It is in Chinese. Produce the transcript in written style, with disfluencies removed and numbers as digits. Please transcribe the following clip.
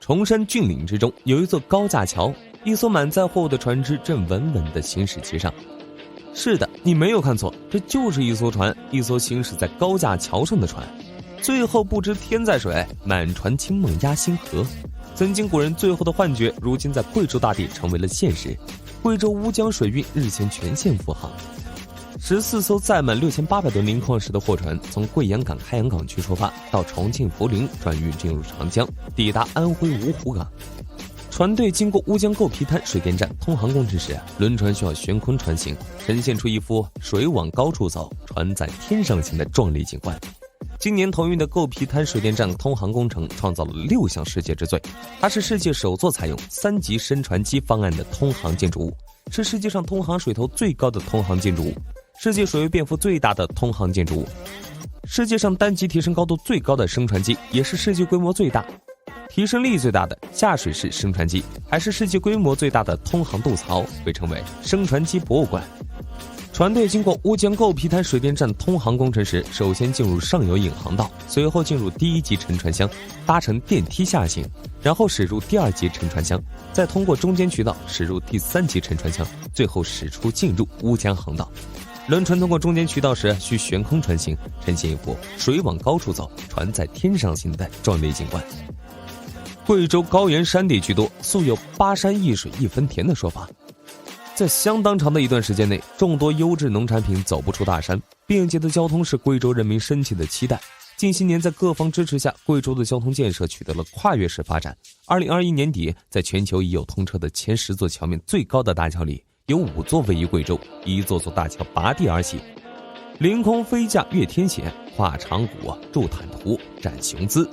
崇山峻岭之中有一座高架桥，一艘满载货物的船只正稳稳地行驶其上。是的，你没有看错，这就是一艘船，一艘行驶在高架桥上的船。最后不知天在水，满船清梦压星河。曾经古人最后的幻觉，如今在贵州大地成为了现实。贵州乌江水运日前全线复航，14艘载满6800吨磷矿石的货船从贵阳港开阳港区出发，到重庆涪陵转运进入长江，抵达安徽芜湖港。船队经过乌江构皮滩水电站通航工程时，轮船需要悬空船行，呈现出一幅水往高处走，船在天上行的壮丽景观。今年投运的构皮滩水电站通航工程创造了6项世界之最，它是世界首座采用3级升船机方案的通航建筑物，是世界上通航水头最高的通航建筑物，世界水域遍幅最大的通航建筑物，世界上单级提升高度最高的升船机，也是世界规模最大、提升力最大的下水式升船机，还是世界规模最大的通航渡槽，被称为升船机博物馆。船队经过乌江构皮滩水电站通航工程时，首先进入上游引航道，随后进入第1级沉船箱，搭乘电梯下行，然后驶入第2级沉船箱，再通过中间渠道驶入第3级沉船箱，最后驶出进入乌江航道。轮船通过中间渠道时需悬空船行，呈现一幅水往高处走，船在天上行的壮丽景观。贵州高原山地居多，素有巴山一水一分田的说法。在相当长的一段时间内，众多优质农产品走不出大山，便捷的交通是贵州人民深切的期待。近些年在各方支持下，贵州的交通建设取得了跨越式发展。2021年底，在全球已有通车的前10座桥面最高的大桥里，有5座位于贵州，一座座大桥拔地而起，凌空飞架越天险，跨长谷筑坦途展雄姿。